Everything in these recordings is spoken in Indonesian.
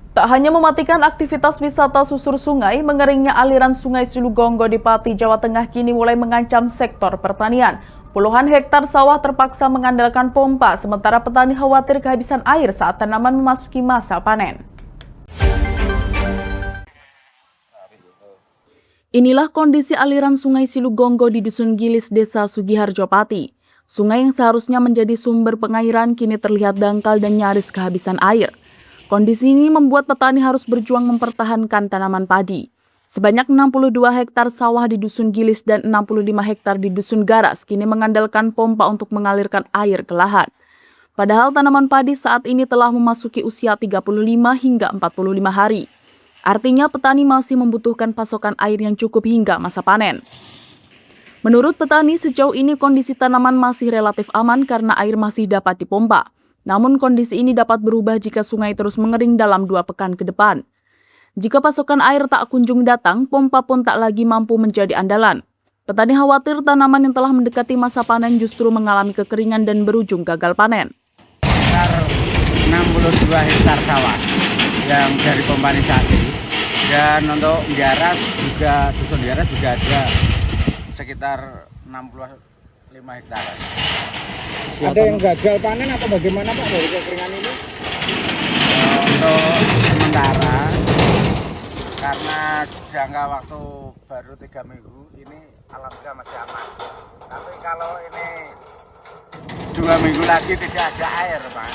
Tak hanya mematikan aktivitas wisata susur sungai, mengeringnya aliran sungai Silugonggo di Pati, Jawa Tengah kini mulai mengancam sektor pertanian. Puluhan hektar sawah terpaksa mengandalkan pompa, sementara petani khawatir kehabisan air saat tanaman memasuki masa panen. Inilah kondisi aliran sungai Silugonggo di Dusun Gilis, Desa Sugiharjo Pati. Sungai yang seharusnya menjadi sumber pengairan kini terlihat dangkal dan nyaris kehabisan air. Kondisi ini membuat petani harus berjuang mempertahankan tanaman padi. Sebanyak 62 hektar sawah di Dusun Gilis dan 65 hektar di Dusun Garas kini mengandalkan pompa untuk mengalirkan air ke lahan. Padahal tanaman padi saat ini telah memasuki usia 35 hingga 45 hari. Artinya petani masih membutuhkan pasokan air yang cukup hingga masa panen. Menurut petani, sejauh ini kondisi tanaman masih relatif aman karena air masih dapat dipompa. Namun kondisi ini dapat berubah jika sungai terus mengering dalam 2 pekan ke depan. Jika pasokan air tak kunjung datang, pompa pun tak lagi mampu menjadi andalan. Petani khawatir tanaman yang telah mendekati masa panen justru mengalami kekeringan dan berujung gagal panen. Sekitar 62 hektar sawah yang dari pompanisasi, dan untuk Garas juga, Dusun Garas juga ada sekitar 65 hektar. Ada yang gagal panen atau bagaimana Pak dari kekeringan ini? Untuk sementara, karena jangka waktu baru 3 minggu, ini alhamdulillah masih aman. Tapi kalau ini 2 minggu lagi tidak ada air Pak,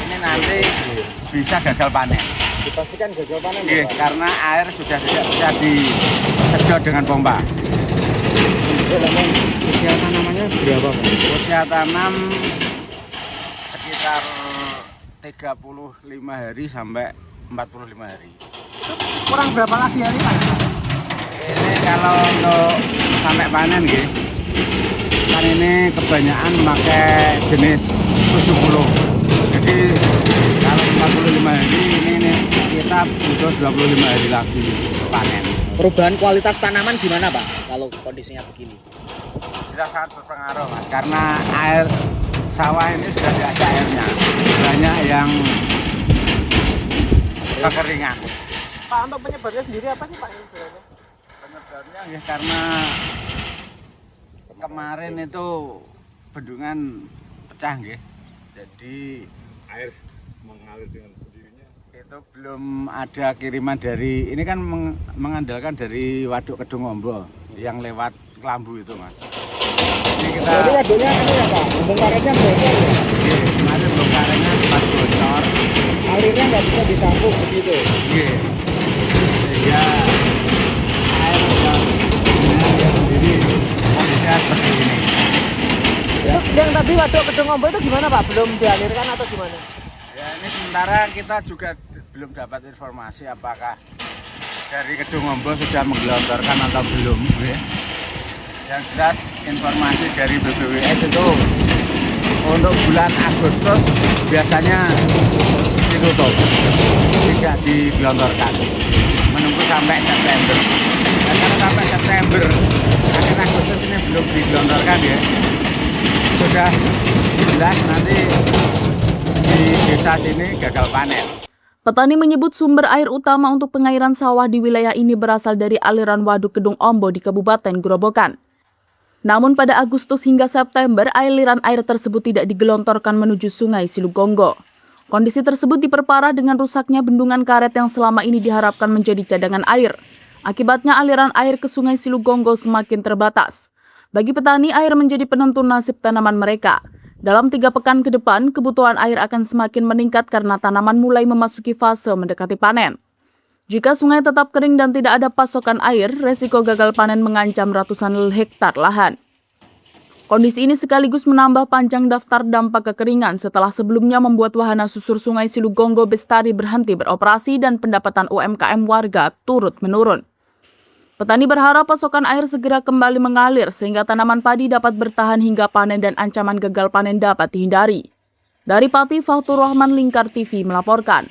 ini nanti bisa gagal panen. Dipastikan gagal panen Iya, Pak? karena air sudah tidak bisa disedot dengan pompa. Usia tanamannya berapa Pak? Usia tanam sekitar 35 hari sampai 45 hari. Kurang berapa lagi hari Pak? Ini kalau untuk sampai panen gitu, kan ini kebanyakan memakai jenis 70. Jadi kalau 45 hari ini kita butuh 25 hari lagi panen. Perubahan kualitas tanaman gimana Pak kalau kondisinya begini? Sudah sangat berpengaruh Mas, karena air sawah ini sudah tidak ada airnya, banyak yang kekeringan. Pak, untuk penyebabnya sendiri apa sih Pak ini sebenarnya? Penyebabnya ya karena kemarin itu bendungan pecah nggih. Jadi air mengalir dengan sendirinya. itu belum ada kiriman dari, ini kan mengandalkan dari Waduk Kedung Ombo yang lewat Kelambu itu Mas. Ini kita Jadi waduknya ini ya Pak, bongkarannya bocor ya? kemarin bongkarannya sempat bocor. Alirnya nggak bisa ditampung begitu? Iya. Sehingga air yang mengalir sendiri kondisinya seperti ini. Yang tadi waduk Kedung Ombo itu gimana Pak? Belum dialirkan atau gimana? Ya ini sementara kita juga belum dapat informasi apakah dari Kedung Ombo sudah menggelontorkan atau belum ya. Yang jelas informasi dari BPWS itu untuk bulan Agustus biasanya ditutup, tidak digelontorkan, menunggu sampai September. Dan karena sampai September, akhir Agustus ini belum digelontorkan ya, sudah jelas nanti di desa sini gagal panen. Petani menyebut sumber air utama untuk pengairan sawah di wilayah ini berasal dari aliran Waduk Kedung Ombo di Kabupaten Grobogan. Namun pada Agustus hingga September, aliran air tersebut tidak digelontorkan menuju sungai Silugonggo. Kondisi tersebut diperparah dengan rusaknya bendungan karet yang selama ini diharapkan menjadi cadangan air. Akibatnya aliran air ke sungai Silugonggo semakin terbatas. Bagi petani, air menjadi penentu nasib tanaman mereka. Dalam 3 pekan ke depan, kebutuhan air akan semakin meningkat karena tanaman mulai memasuki fase mendekati panen. Jika sungai tetap kering dan tidak ada pasokan air, resiko gagal panen mengancam ratusan hektar lahan. Kondisi ini sekaligus menambah panjang daftar dampak kekeringan setelah sebelumnya membuat wahana susur sungai Silugonggo Bestari berhenti beroperasi dan pendapatan UMKM warga turut menurun. Petani berharap pasokan air segera kembali mengalir sehingga tanaman padi dapat bertahan hingga panen dan ancaman gagal panen dapat dihindari. Dari Pati, Fatur Rahman, Lingkar TV melaporkan.